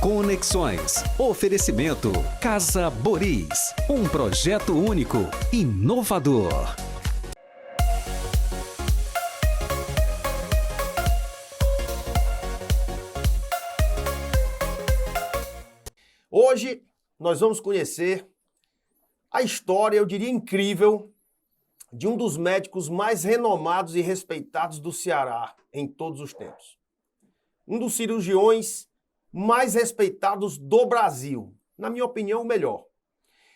Conexões. Oferecimento Casa Boris. Um projeto único, inovador. Hoje nós vamos conhecer a história, eu diria incrível, de um dos médicos mais renomados e respeitados do Ceará em todos os tempos. Um dos cirurgiões mais respeitados do Brasil. Na minha opinião, o melhor.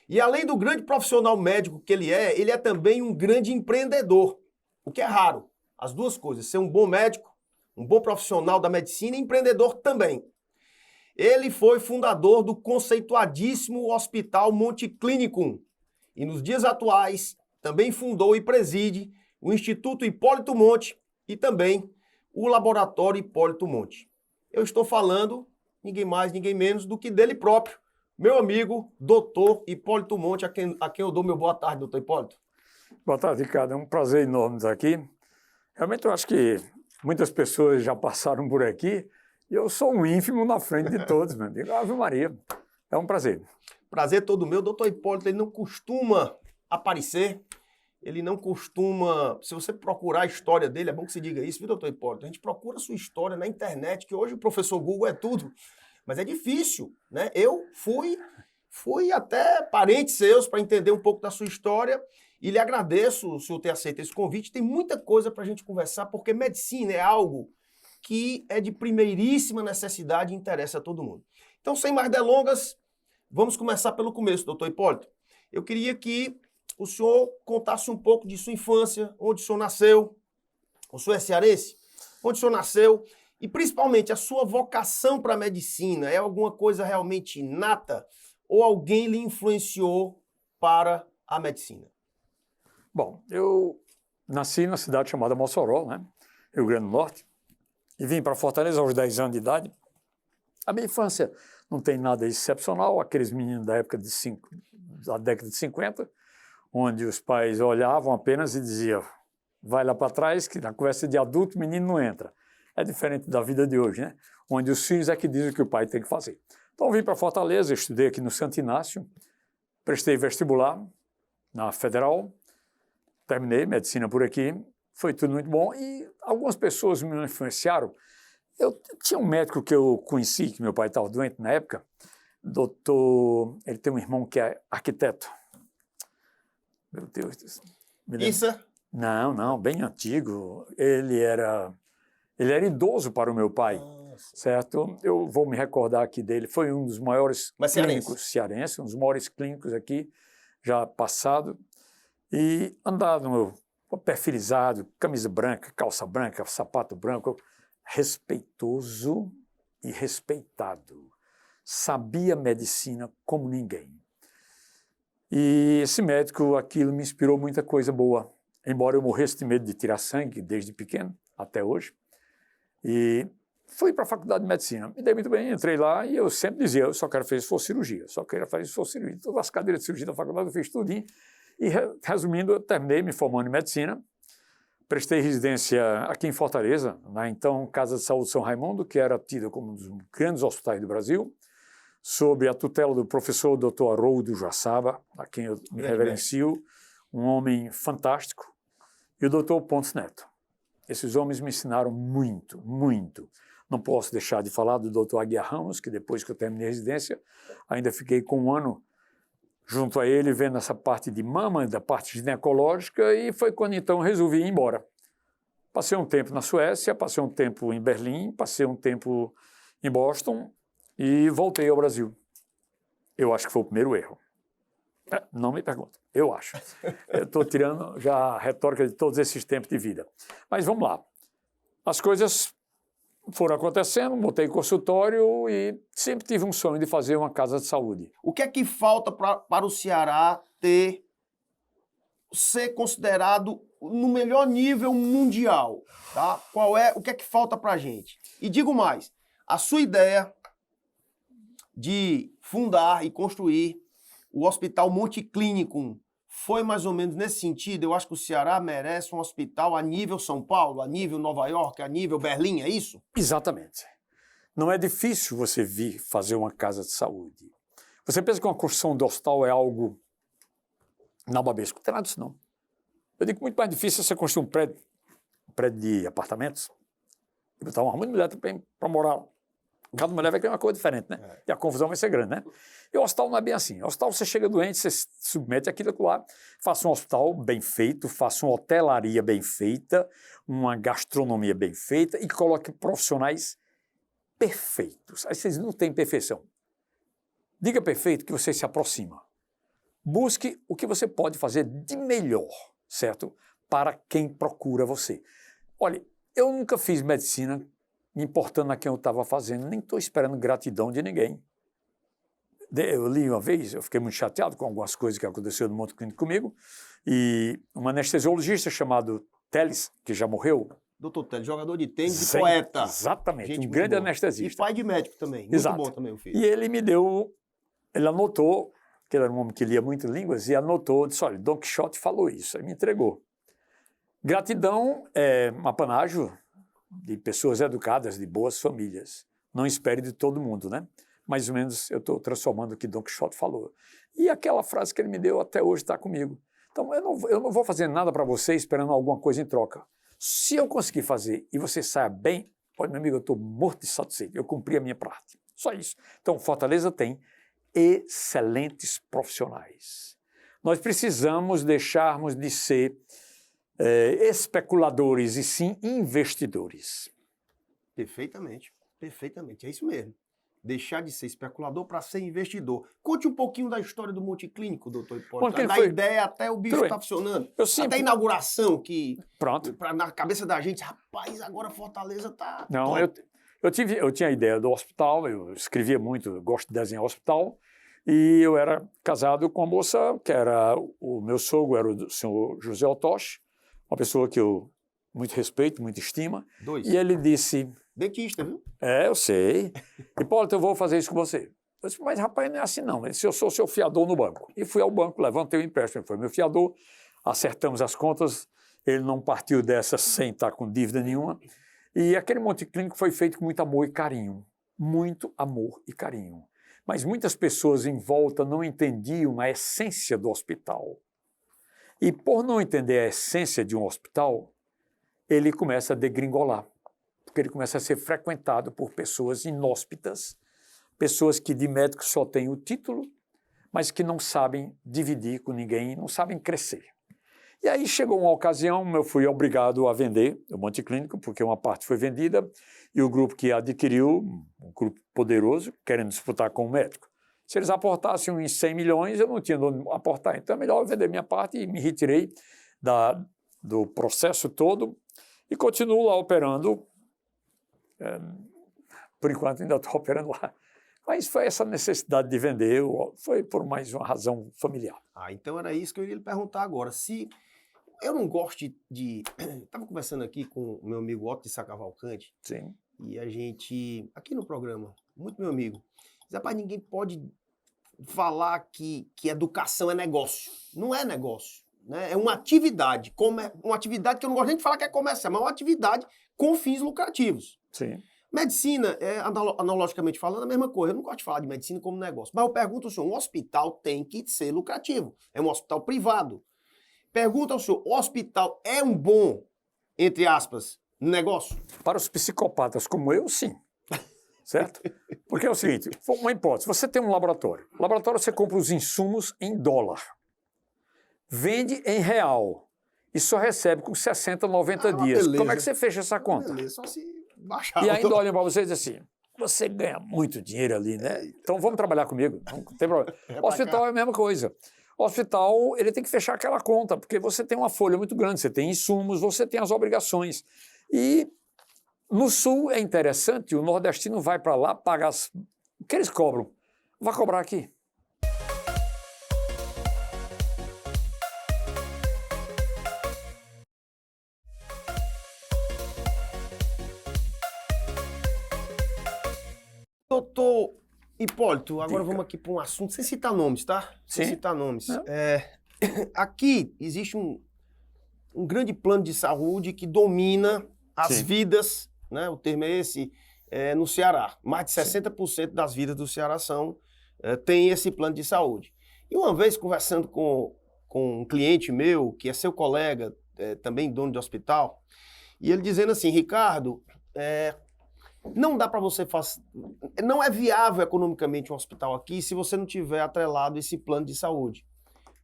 E além do grande profissional médico que ele é também um grande empreendedor, o que é raro. As duas coisas, ser um bom médico, um bom profissional da medicina e empreendedor também. Ele foi fundador do conceituadíssimo Hospital Monticlínicum e nos dias atuais também fundou e preside o Instituto Hipólito Monte e também o Laboratório Hipólito Monte. Eu estou falando, ninguém mais, ninguém menos do que dele próprio, meu amigo, doutor Hipólito Monte, a quem eu dou meu boa tarde, doutor Hipólito. Boa tarde, Ricardo. É um prazer enorme estar aqui. Realmente eu acho que muitas pessoas já passaram por aqui e eu sou um ínfimo na frente de todos, meu amigo. Ave Maria. É um prazer. Prazer todo meu. Doutor Hipólito, ele não costuma aparecer, ele não costuma... Se você procurar a história dele, é bom que se diga isso, viu, doutor Hipólito? A gente procura a sua história na internet, que hoje o professor Google é tudo, mas é difícil, né? Eu fui até parentes seus para entender um pouco da sua história e lhe agradeço o senhor ter aceito esse convite. Tem muita coisa para a gente conversar, porque medicina é algo que é de primeiríssima necessidade e interessa a todo mundo. Então, sem mais delongas, vamos começar pelo começo, doutor Hipólito. Eu queria que o senhor contasse um pouco de sua infância, onde o senhor nasceu. O senhor é cearense? Onde o senhor nasceu? E principalmente a sua vocação para a medicina é alguma coisa realmente inata ou alguém lhe influenciou para a medicina? Bom, eu nasci na cidade chamada Mossoró, né? Rio Grande do Norte, e vim para Fortaleza aos 10 anos de idade. A minha infância não tem nada excepcional, aqueles meninos da época da década de 50, onde os pais olhavam apenas e diziam, vai lá para trás, que na conversa de adulto o menino não entra. É diferente da vida de hoje, né? Onde os filhos é que dizem o que o pai tem que fazer. Então vim para Fortaleza, estudei aqui no Santo Inácio, prestei vestibular na Federal, terminei medicina por aqui, foi tudo muito bom e algumas pessoas me influenciaram. Eu tinha um médico que eu conheci, que meu pai estava doente na época, ele tem um irmão que é arquiteto. Meu Deus. Isso? Não, bem antigo. Ele era idoso para o meu pai, certo? Eu vou me recordar aqui dele. Foi um dos maiores clínicos cearenses, um dos maiores clínicos aqui, já passado. E andava no pé frisado, camisa branca, calça branca, sapato branco, respeitoso e respeitado. Sabia medicina como ninguém. E esse médico, aquilo me inspirou muita coisa boa, embora eu morresse de medo de tirar sangue desde pequeno, até hoje. E fui para a faculdade de medicina, me dei muito bem, entrei lá e eu sempre dizia, eu só quero fazer se for cirurgia, só quero fazer se for cirurgia. Todas as cadeiras de cirurgia da faculdade eu fiz tudinho. E resumindo, eu terminei me formando em medicina, prestei residência aqui em Fortaleza, na então Casa de Saúde São Raimundo, que era tida como um dos grandes hospitais do Brasil, sob a tutela do professor Dr. Haroldo Joaçaba, a quem eu me reverencio, um homem fantástico, e o Dr. Pontes Neto. Esses homens me ensinaram muito, muito. Não posso deixar de falar do Dr. Aguiar Ramos, que depois que eu terminei a residência, ainda fiquei com um ano junto a ele, vendo essa parte de mama, da parte ginecológica, e foi quando então resolvi ir embora. Passei um tempo na Suécia, passei um tempo em Berlim, passei um tempo em Boston, e voltei ao Brasil. Eu acho que foi o primeiro erro. Não me pergunta, eu acho. Eu estou tirando já a retórica de todos esses tempos de vida. Mas vamos lá. As coisas foram acontecendo, montei consultório e sempre tive um sonho de fazer uma casa de saúde. O que é que falta para o Ceará ser considerado no melhor nível mundial? Tá? O que é que falta para a gente? E digo mais, a sua ideia de fundar e construir o Hospital Monticlínicum foi mais ou menos nesse sentido? Eu acho que o Ceará merece um hospital a nível São Paulo, a nível Nova York, a nível Berlim, é isso? Exatamente. Não é difícil você vir fazer uma casa de saúde. Você pensa que uma construção de hospital é algo nababesco? Não tem nada disso, não. Eu digo que muito mais difícil é você construir um prédio de apartamentos e botar uma mulher para morar. Cada mulher vai criar uma coisa diferente, né? E a confusão vai ser grande, né? E o hospital não é bem assim. O hospital, você chega doente, você se submete àquilo lá, faça um hospital bem feito, faça uma hotelaria bem feita, uma gastronomia bem feita e coloque profissionais perfeitos. Aí vocês não têm perfeição. Diga perfeito que você se aproxima. Busque o que você pode fazer de melhor, certo? Para quem procura você. Olha, eu nunca fiz medicina me importando a quem eu estava fazendo, nem estou esperando gratidão de ninguém. Eu li uma vez, eu fiquei muito chateado com algumas coisas que aconteceram no Monte Clínico comigo, e um anestesiologista chamado Teles, que já morreu. Doutor Teles, jogador de tênis e poeta. Exatamente, gente, um grande boa. anestesista. E pai de médico também, muito Exato. bom também o filho. E ele anotou, que ele era um homem que lia muito línguas, e anotou, disse, olha, Don Quixote falou isso, aí me entregou. Gratidão é um apanágio de pessoas educadas, de boas famílias. Não espere de todo mundo, né? Mais ou menos eu estou transformando o que Don Quixote falou. E aquela frase que ele me deu até hoje está comigo. Então eu não vou fazer nada para você esperando alguma coisa em troca. Se eu conseguir fazer e você saia bem, olha, meu amigo, eu estou morto de satisfeito, eu cumpri a minha parte. Só isso. Então, Fortaleza tem excelentes profissionais. Nós precisamos deixarmos de ser especuladores e sim investidores. Perfeitamente, perfeitamente, é isso mesmo. Deixar de ser especulador para ser investidor. Conte um pouquinho da história do Monte Clínico, doutor Hipólito. Da ideia até o bicho está funcionando. Até a inauguração que... Pronto. Na cabeça da gente, rapaz, agora Fortaleza está... Não, eu tinha a ideia do hospital, eu escrevia muito, eu gosto de desenhar hospital, e eu era casado com uma moça que era... O meu sogro era o senhor José Otoche, uma pessoa que eu muito respeito, muito estima. E ele disse... Dentista, viu? Eu sei. Hipólito, eu vou fazer isso com você. Eu disse, mas rapaz, não é assim não. Ele disse, eu sou seu fiador no banco. E fui ao banco, levantei o empréstimo, foi meu fiador, acertamos as contas, ele não partiu dessa sem estar com dívida nenhuma. E aquele Monte Clínico foi feito com muito amor e carinho. Muito amor e carinho. Mas muitas pessoas em volta não entendiam a essência do hospital. E por não entender a essência de um hospital, ele começa a degringolar. Porque ele começa a ser frequentado por pessoas inóspitas, pessoas que de médico só têm o título, mas que não sabem dividir com ninguém, não sabem crescer. E aí chegou uma ocasião, eu fui obrigado a vender o Monte Clínico, porque uma parte foi vendida, e o grupo que adquiriu, um grupo poderoso, querendo disputar com o médico. Se eles aportassem uns 100 milhões, eu não tinha onde aportar. Então é melhor eu vender minha parte e me retirei do processo todo e continuo lá operando. Por enquanto ainda estou operando lá. Mas foi essa necessidade de vender, foi por mais uma razão familiar. Então era isso que eu iria lhe perguntar agora. Se eu não gosto de... Estava conversando aqui com o meu amigo Otto de Sá Cavalcante. Sim. E a gente, aqui no programa, muito meu amigo, diz, rapaz, ninguém pode falar que educação é negócio. Não é negócio, né? É uma atividade. Uma atividade que eu não gosto nem de falar que é comercial, mas é uma atividade com fins lucrativos. Sim. Medicina, analogicamente falando, a mesma coisa. Eu não gosto de falar de medicina como negócio. Mas eu pergunto ao senhor, um hospital tem que ser lucrativo. É um hospital privado. Pergunta ao senhor, o hospital é um bom, entre aspas, negócio? Para os psicopatas como eu, sim. Certo? Porque é o seguinte, uma hipótese, você tem um laboratório. No laboratório você compra os insumos em dólar. Vende em real. E só recebe com 60, 90 dias. Beleza. Como é que você fecha essa conta? Beleza, só se baixar. E ainda olham para vocês assim, você ganha muito dinheiro ali, né? Então vamos trabalhar comigo, não tem problema. O hospital é a mesma coisa. O hospital, ele tem que fechar aquela conta, porque você tem uma folha muito grande, você tem insumos, você tem as obrigações. E no Sul é interessante, o nordestino vai para lá, paga o que eles cobram, vai cobrar aqui. Doutor Hipólito, agora vamos aqui para um assunto, sem citar nomes, tá? Sem citar nomes. Aqui existe um grande plano de saúde que domina as vidas, né? O termo é esse, no Ceará. Mais de 60% das vidas do Ceará tem esse plano de saúde. E uma vez conversando com um cliente meu, que é seu colega, também dono de hospital, e ele dizendo assim, Ricardo, não dá para você fazer, não é viável economicamente um hospital aqui se você não tiver atrelado esse plano de saúde,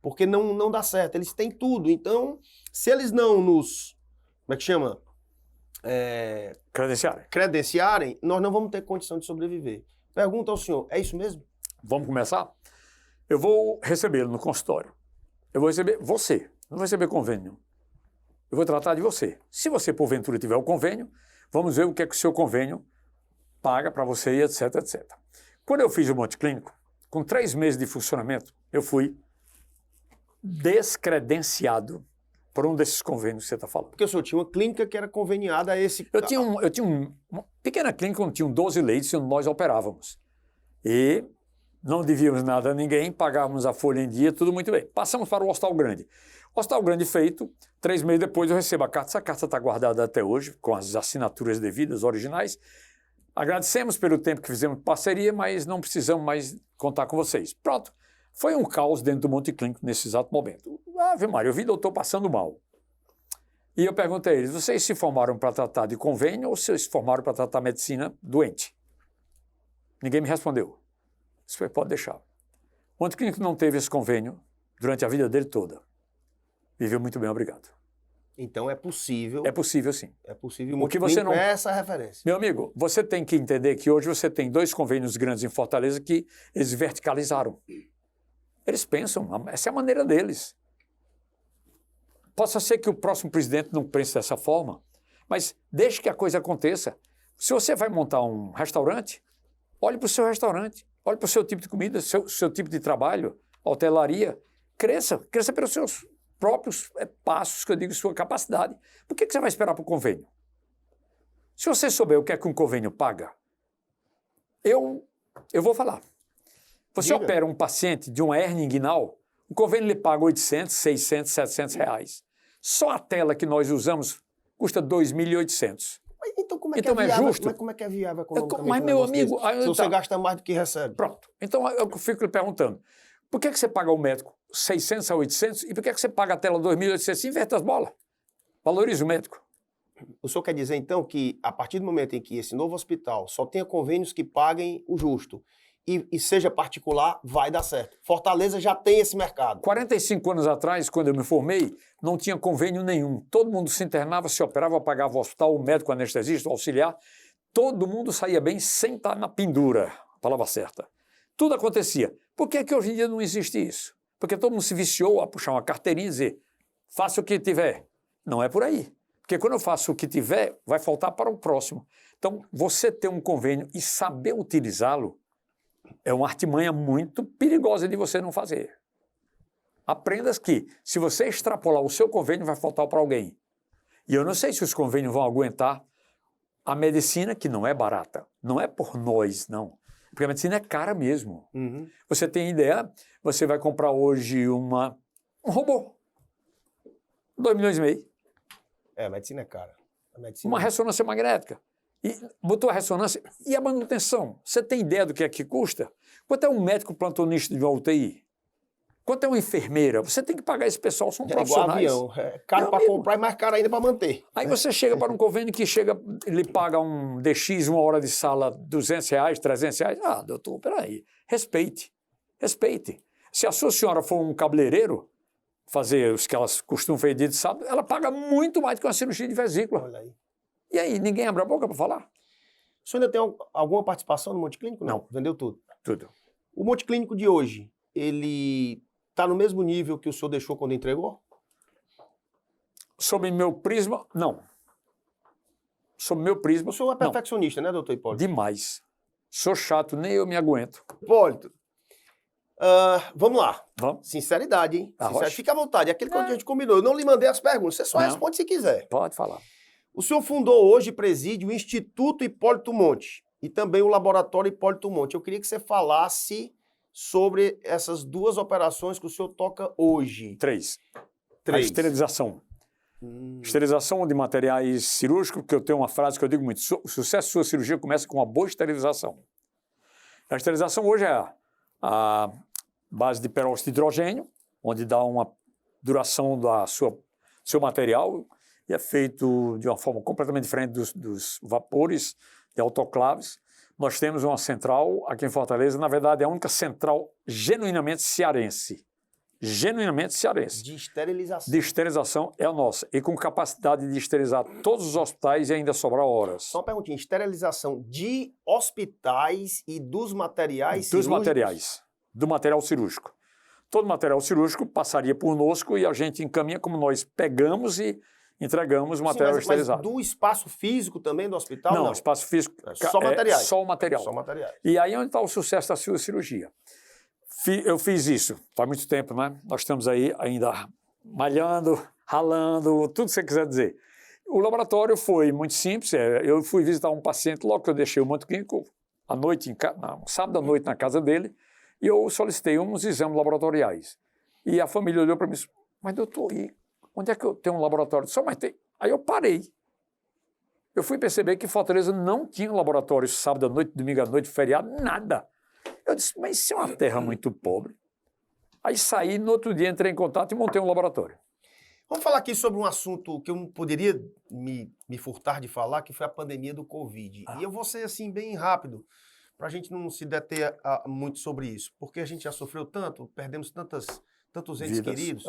porque não dá certo, eles têm tudo, então se eles não nos, como é que chama? Credenciarem, nós não vamos ter condição de sobreviver. Pergunta ao senhor, é isso mesmo? Vamos começar? Eu vou recebê-lo no consultório. Eu vou receber você, não vou receber convênio. Eu vou tratar de você. Se você, porventura, tiver o convênio, vamos ver o que é que o seu convênio paga para você, etc, etc. Quando eu fiz o Monte Clínico, com 3 meses de funcionamento, eu fui descredenciado por um desses convênios que você está falando. Porque o senhor tinha uma clínica que era conveniada a esse... Eu tinha uma pequena clínica onde tinham 12 leitos onde nós operávamos. E não devíamos nada a ninguém, pagávamos a folha em dia, tudo muito bem. Passamos para o Hospital Grande. O Hospital Grande feito, 3 meses depois eu recebo a carta. Essa carta está guardada até hoje, com as assinaturas devidas, originais. Agradecemos pelo tempo que fizemos parceria, mas não precisamos mais contar com vocês. Pronto. Foi um caos dentro do Monte Clínico nesse exato momento. Ave Maria, eu vi doutor passando mal. E eu perguntei a eles, vocês se formaram para tratar de convênio ou vocês se formaram para tratar medicina doente? Ninguém me respondeu. Isso foi, pode deixar. O Monte Clínico não teve esse convênio durante a vida dele toda. Viveu muito bem, obrigado. Então é possível. É possível, sim. É possível. O que você não... é essa referência. Meu amigo, você tem que entender que hoje você tem 2 convênios grandes em Fortaleza que eles verticalizaram. Eles pensam, essa é a maneira deles. Possa ser que o próximo presidente não pense dessa forma, mas deixe que a coisa aconteça. Se você vai montar um restaurante, olhe para o seu restaurante, olhe para o seu tipo de comida, seu tipo de trabalho, hotelaria, cresça pelos seus próprios passos, que eu digo, sua capacidade. Por que você vai esperar para o convênio? Se você souber o que é que um convênio paga, eu vou falar. Você Diga. opera um paciente de uma hérnia inguinal, o convênio lhe paga 800, 600, 700 reais. Só a tela que nós usamos custa 2.800. Então como é que Então, é viável? justo? Mas como é que é viável economicamente? Mas, meu amigo... Se você gasta mais do que recebe. Pronto. Então, eu fico lhe perguntando, por que você paga o médico 600 a 800 e por que você paga a tela 2.800? Inverte as bolas. Valoriza o médico. O senhor quer dizer, então, que a partir do momento em que esse novo hospital só tenha convênios que paguem o justo e seja particular, vai dar certo. Fortaleza já tem esse mercado. 45 anos atrás, quando eu me formei, não tinha convênio nenhum. Todo mundo se internava, se operava, pagava o hospital, o médico, o anestesista, o auxiliar. Todo mundo saía bem sem estar na pendura, a palavra certa. Tudo acontecia. Por que é que hoje em dia não existe isso? Porque todo mundo se viciou a puxar uma carteirinha e dizer, faça o que tiver. Não é por aí. Porque quando eu faço o que tiver, vai faltar para o próximo. Então, você ter um convênio e saber utilizá-lo é uma artimanha muito perigosa de você não fazer. Aprenda que, se você extrapolar o seu convênio, vai faltar para alguém. E eu não sei se os convênios vão aguentar a medicina, que não é barata. Não é por nós, não. Porque a medicina é cara mesmo. Uhum. Você tem ideia? Você vai comprar hoje um robô. 2,5 milhões. A medicina é cara. Uma ressonância magnética. E botou a ressonância. E a manutenção? Você tem ideia do que é que custa? Quanto é um médico plantonista de uma UTI? Quanto é uma enfermeira? Você tem que pagar esse pessoal, são profissionais. Igual avião. É caro para comprar e mais caro ainda para manter. Aí você chega para um convênio que ele paga um DX, 1 hora de sala, 200 reais, 300 reais. Ah, doutor, peraí. Respeite. Se a sua senhora for um cabeleireiro, fazer os que elas costumam fazer dia de sábado, ela paga muito mais do que uma cirurgia de vesícula. Olha aí. E aí, ninguém abre a boca para falar? O senhor ainda tem alguma participação no Monte Clínico? Não. Vendeu tudo? Tudo. O Monte Clínico de hoje, ele está no mesmo nível que o senhor deixou quando entregou? Sob meu prisma, não. Sob meu prisma, O senhor é perfeccionista, né, doutor Hipólito? demais. Sou chato, nem eu me aguento. Hipólito, vamos lá. Vamos? Sinceridade, hein? Arrocha. Fica à vontade. É aquilo que a gente combinou. Eu não lhe mandei as perguntas. Você só Não. responde se quiser. Pode falar. O senhor fundou hoje e preside o Instituto Hipólito Monte e também o Laboratório Hipólito Monte. Eu queria que você falasse sobre essas 2 operações que o senhor toca hoje. 3. A 3. esterilização. Esterilização de materiais cirúrgicos, porque eu tenho uma frase que eu digo muito, o sucesso da sua cirurgia começa com uma boa esterilização. A esterilização hoje é a base de peróxido de hidrogênio, onde dá uma duração do seu material, e é feito de uma forma completamente diferente dos vapores de autoclaves. Nós temos uma central aqui em Fortaleza, na verdade é a única central genuinamente cearense. Genuinamente cearense. De esterilização. De esterilização é a nossa. E com capacidade de esterilizar todos os hospitais e ainda sobrar horas. Só uma perguntinha, esterilização de hospitais e dos materiais cirúrgicos? Dos materiais, do material cirúrgico. Todo material cirúrgico passaria por conosco e a gente encaminha como nós pegamos e entregamos o material esterilizado. Mas do espaço físico também do hospital? Não, espaço físico só materiais. Só o material. Só materiais. E aí onde está o sucesso da sua cirurgia? Eu fiz isso faz muito tempo, né? Nós estamos aí ainda malhando, ralando, tudo que você quiser dizer. O laboratório foi muito simples. Eu fui visitar um paciente logo que eu deixei o manto clínico à noite, sábado à noite na casa dele, e eu solicitei uns exames laboratoriais. E a família olhou para mim e disse, mas doutor, onde é que eu tenho um laboratório? Só mais tem. Aí eu parei. Eu fui perceber que Fortaleza não tinha laboratório sábado à noite, domingo à noite, feriado, nada. Eu disse, mas isso é uma terra muito pobre. Aí saí, no outro dia entrei em contato e montei um laboratório. Vamos falar aqui sobre um assunto que eu não poderia me furtar de falar, que foi a pandemia do Covid. E eu vou ser assim bem rápido, para a gente não se deter muito sobre isso, porque a gente já sofreu tanto, perdemos tantos entes queridos.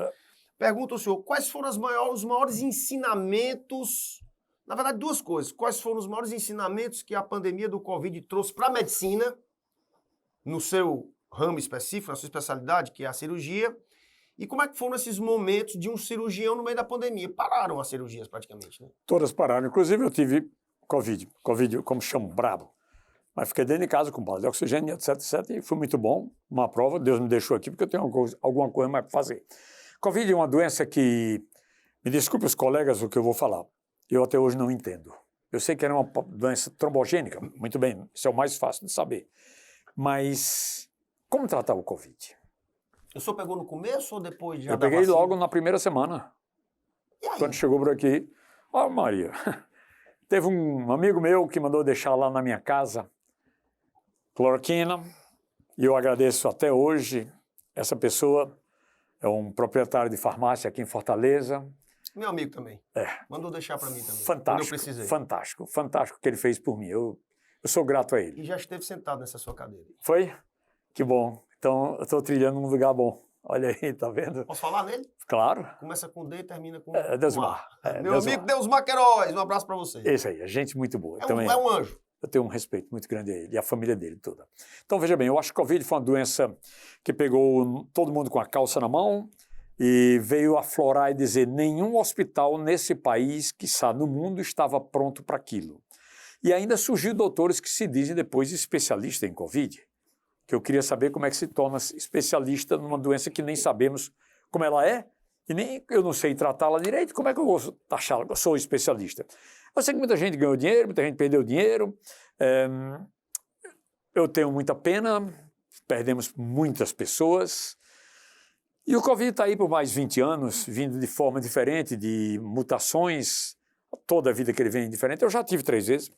Pergunto ao senhor, quais foram os maiores ensinamentos, na verdade duas coisas, quais foram os maiores ensinamentos que a pandemia do Covid trouxe para a medicina, no seu ramo específico, na sua especialidade, que é a cirurgia, e como é que foram esses momentos de um cirurgião no meio da pandemia? Pararam as cirurgias praticamente, né? Todas pararam, inclusive eu tive Covid, como chamo, brabo. Mas fiquei dentro de casa com bala de oxigênio, etc, e foi muito bom, uma prova, Deus me deixou aqui porque eu tenho alguma coisa mais para fazer. Covid é uma doença que, me desculpe os colegas o que eu vou falar, eu até hoje não entendo. Eu sei que era uma doença trombogênica, muito bem, isso é o mais fácil de saber. Mas como tratar o Covid? O senhor pegou no começo ou depois já? Eu peguei logo na primeira semana. E aí? Quando chegou por aqui, Maria, teve um amigo meu que mandou deixar lá na minha casa cloroquina, e eu agradeço até hoje. Essa pessoa é um proprietário de farmácia aqui em Fortaleza. Meu amigo também. Mandou deixar para mim também. Fantástico, quando eu precisei. Fantástico que ele fez por mim. Eu sou grato a ele. E já esteve sentado nessa sua cadeira. Foi? Que bom. Então, eu estou trilhando num lugar bom. Olha aí, tá vendo? Posso falar nele? Claro. Começa com D e termina com Deusmar. Meu amigo Deusmar Queiroz, um abraço para você. Isso aí, é gente muito boa. É um anjo. Eu tenho um respeito muito grande a ele e a família dele toda. Então, veja bem, eu acho que o Covid foi uma doença que pegou todo mundo com a calça na mão e veio aflorar e dizer nenhum hospital nesse país, quiçá no mundo, estava pronto para aquilo. E ainda surgiu doutores que se dizem depois especialistas em Covid, que eu queria saber como é que se torna especialista numa doença que nem sabemos como ela é, e nem eu não sei tratá-la direito, como é que eu vou taxá-la? Eu sou especialista. Eu sei que muita gente ganhou dinheiro, muita gente perdeu dinheiro, eu tenho muita pena, perdemos muitas pessoas, e o Covid está aí por mais 20 anos, vindo de forma diferente, de mutações, toda a vida que ele vem diferente. Eu já tive 3 vezes,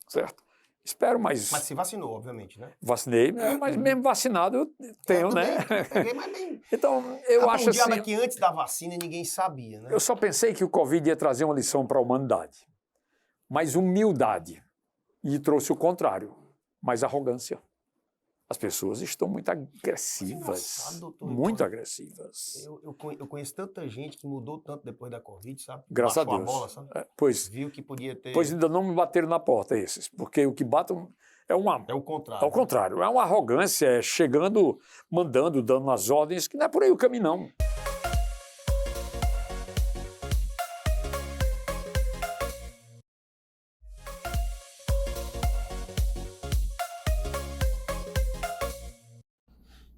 certo? Espero, mas... Mas se vacinou, obviamente, né? Vacinei, mas mesmo vacinado eu tenho, né? Peguei, mas bem... Então, eu acho assim... O que antes da vacina ninguém sabia, né? Eu só pensei que o Covid ia trazer uma lição para a humanidade. Mais humildade. E trouxe o contrário, mais arrogância. As pessoas estão muito agressivas, muito agressivas. Eu conheço tanta gente que mudou tanto depois da Covid, sabe? Graças a Deus. A bola, sabe? Pois, viu que podia ter... Pois ainda não me bateram na porta esses, porque o que batem é uma... É o contrário. É o contrário, é uma arrogância, é chegando, mandando, dando as ordens, que não é por aí o caminho, não.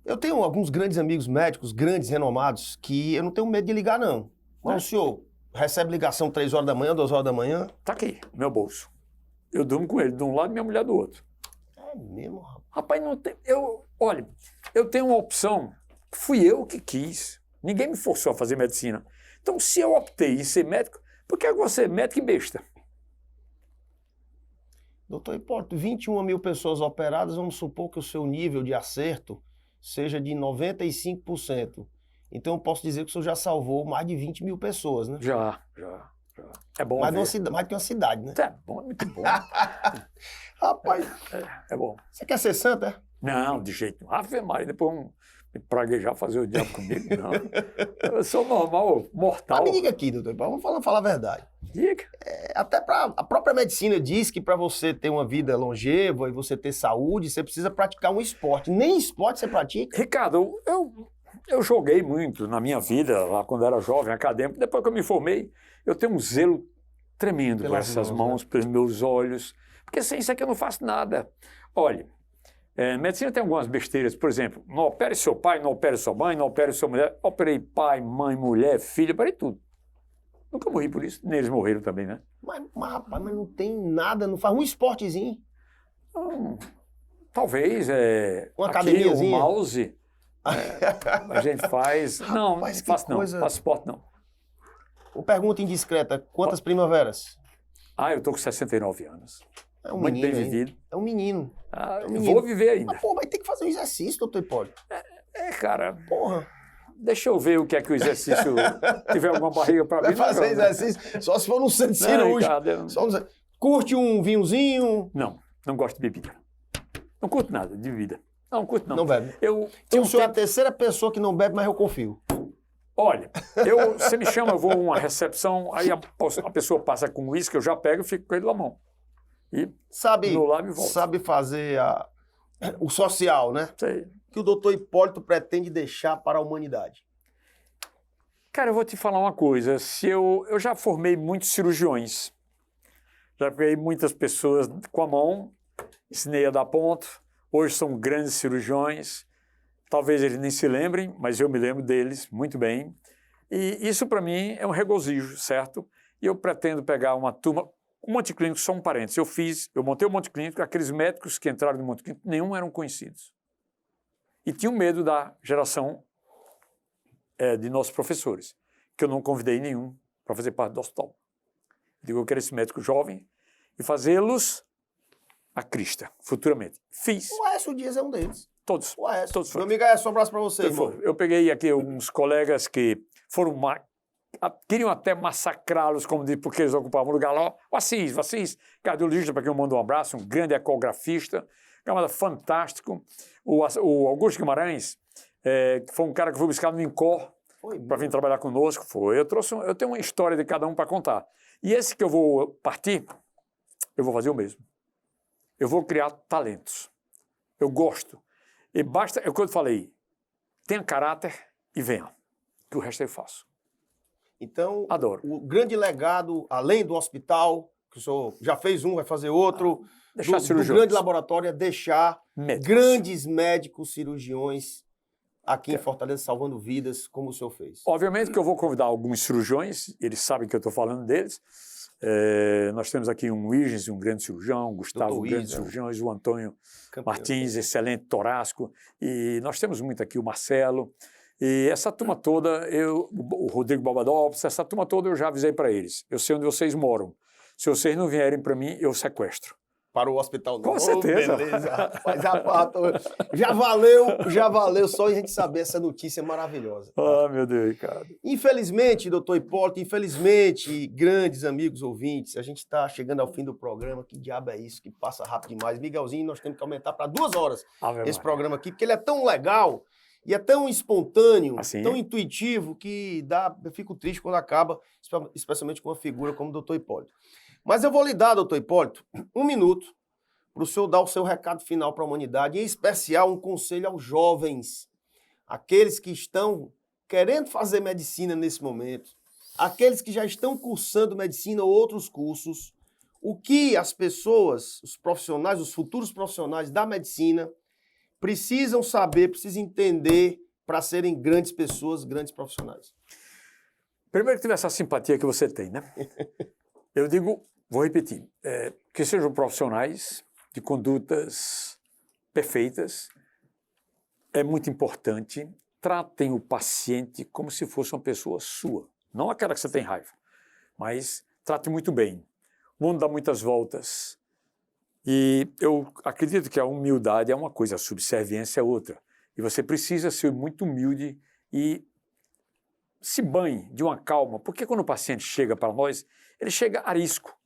Eu tenho alguns grandes amigos médicos, grandes, renomados, que eu não tenho medo de ligar, não. Mas o senhor recebe ligação 3 horas da manhã, 2 horas da manhã? Tá aqui, meu bolso. Eu durmo com ele de um lado e minha mulher do outro. É mesmo, rapaz? Rapaz, não tem... Olha, eu tenho uma opção, fui eu que quis. Ninguém me forçou a fazer medicina. Então, se eu optei em ser médico, por que eu vou ser médico e besta? Doutor Hipólito, 21 mil pessoas operadas, vamos supor que o seu nível de acerto seja de 95%. Então eu posso dizer que o senhor já salvou mais de 20 mil pessoas, né? Já. É bom mais ver. Mais que uma cidade, né? É bom, é muito bom. Rapaz, É bom. você quer ser santo, é? Não, de jeito nenhum. Ave Maria, depois me praguejar, fazer o diabo comigo, não. Eu sou normal, mortal. Mas me diga aqui, doutor Hipólito, vamos falar a verdade. Diga. Até a própria medicina diz que para você ter uma vida longeva e você ter saúde, você precisa praticar um esporte. Nem esporte você pratica. Ricardo, eu joguei muito na minha vida, lá quando era jovem, acadêmico. Depois que eu me formei, eu tenho um zelo tremendo por essas mãos, né? Pelos meus olhos. Porque sem isso aqui eu não faço nada. Olha, medicina tem algumas besteiras. Por exemplo, não opere seu pai, não opere sua mãe, não opere sua mulher. Operei pai, mãe, mulher, filho, operei tudo. Nunca morri por isso. Nem eles morreram também, né? Rapaz, mas não tem nada, não faz um esportezinho. Talvez, uma aqui, academiazinha. O mouse, a gente faz... Não, Rapaz, não faço coisa... não, faço esporte não. Uma pergunta indiscreta, quantas primaveras? Eu tô com 69 anos. É um muito menino bem ainda. vivido. É um menino. É um menino. Vou viver ainda. Mas, vai ter que fazer um exercício, doutor Hipólito. Cara... Porra. Deixa eu ver o que é que o exercício... tiver alguma barriga para mim. Vai fazer exercício só se for no centro cirúrgico. Curte um vinhozinho? Não gosto de bebida. Não curto nada de bebida. Não curto não. Não bebe? Então o senhor é a terceira pessoa que não bebe, mas eu confio. Olha, você me chama, eu vou a uma recepção, aí a pessoa passa com uísque, eu já pego e fico com ele na mão. E no lábio volta. Sabe fazer o social, né? Sei. Que o doutor Hipólito pretende deixar para a humanidade. Cara, eu vou te falar uma coisa. Eu já formei muitos cirurgiões. Já peguei muitas pessoas com a mão, ensinei a dar ponto. Hoje são grandes cirurgiões. Talvez eles nem se lembrem, mas eu me lembro deles muito bem. E isso, para mim, é um regozijo, certo? E eu pretendo pegar uma turma... O Monte Clínico, só um parênteses, eu montei o Monte Clínico, aqueles médicos que entraram no Monte Clínico, nenhum eram conhecidos. E tinham medo da geração de nossos professores, que eu não convidei nenhum para fazer parte do hospital. Digo, eu quero esse médico jovem e fazê-los a crista, futuramente. Fiz. O Aécio Dias é um deles. Todos. O Aécio. Todos Meu amigo Aécio, um abraço para você, irmão. Eu peguei aqui uns colegas que foram... queriam até massacrá-los, como diz, porque eles ocupavam o lugar lá. O Assis, cardiologista, para quem eu mando um abraço, um grande ecografista, camada fantástico. O Augusto Guimarães, que foi um cara que foi buscar no INCOR para vir trabalhar conosco. Eu tenho uma história de cada um para contar. E esse que eu vou partir, eu vou fazer o mesmo. Eu vou criar talentos. Eu gosto. E basta, é o que eu falei, tenha caráter e venha, que o resto eu faço. Então, adoro. O grande legado, além do hospital, que o senhor já fez um, vai fazer outro, do grande laboratório é deixar grandes médicos, cirurgiões aqui em Fortaleza salvando vidas, como o senhor fez. Obviamente que eu vou convidar alguns cirurgiões, eles sabem que eu estou falando deles. Nós temos aqui um Wiggins, um grande cirurgião, o Gustavo, um grande cirurgião, o Antônio Martins, excelente torácico, e nós temos muito aqui o Marcelo, e essa turma toda, o Rodrigo Babadopoulos, essa turma toda eu já avisei para eles. Eu sei onde vocês moram. Se vocês não vierem para mim, eu sequestro. Para o hospital não. Com certeza. Beleza, rapaz. Já valeu só a gente saber essa notícia maravilhosa. Ah, meu Deus, Ricardo. Infelizmente, doutor Hipólito, grandes amigos ouvintes, a gente está chegando ao fim do programa. Que diabo é isso? Que passa rápido demais. Miguelzinho, nós temos que aumentar para 2 horas esse programa aqui, porque ele é tão legal e é tão espontâneo, assim, tão intuitivo, que eu fico triste quando acaba, especialmente com uma figura como o doutor Hipólito. Mas eu vou lhe dar, doutor Hipólito, 1 minuto para o senhor dar o seu recado final para a humanidade, em especial um conselho aos jovens, aqueles que estão querendo fazer medicina nesse momento, aqueles que já estão cursando medicina ou outros cursos, o que as pessoas, os profissionais, os futuros profissionais da medicina precisam saber, precisam entender para serem grandes pessoas, grandes profissionais. Primeiro que tiver essa simpatia que você tem, né? Eu digo... Vou repetir, que sejam profissionais de condutas perfeitas, é muito importante, tratem o paciente como se fosse uma pessoa sua, não aquela que você tem raiva, mas trate muito bem. O mundo dá muitas voltas. E eu acredito que a humildade é uma coisa, a subserviência é outra. E você precisa ser muito humilde e se banhe de uma calma. Porque quando o paciente chega para nós, ele chega arisco.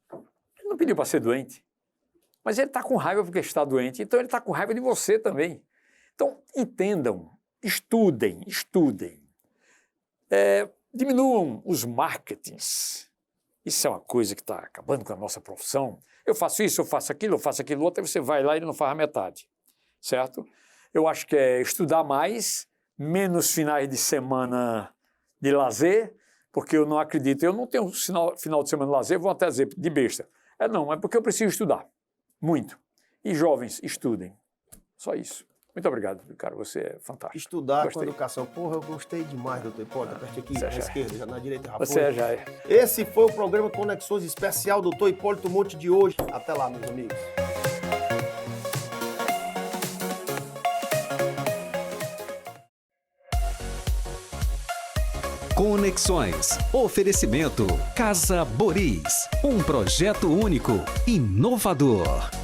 Ele não pediu para ser doente, mas ele está com raiva porque está doente. Então ele está com raiva de você também. Então entendam, estudem. Diminuam os marketings. Isso é uma coisa que está acabando com a nossa profissão. Eu faço isso, eu faço aquilo outro, aí você vai lá e ele não faz a metade, certo? Eu acho que é estudar mais, menos finais de semana de lazer, porque eu não acredito, eu não tenho final de semana de lazer, vou até dizer de besta. Não, é porque eu preciso estudar, muito. E jovens, estudem. Só isso. Muito obrigado, cara, você é fantástico. Estudar com educação. Porra, eu gostei demais, doutor Hipólito. Aperte aqui, na esquerda, já na direita. Você já é. Esse foi o programa Conexões especial do doutor Hipólito Monte de hoje. Até lá, meus amigos. Conexões. Oferecimento Casa Boris. Um projeto único, inovador.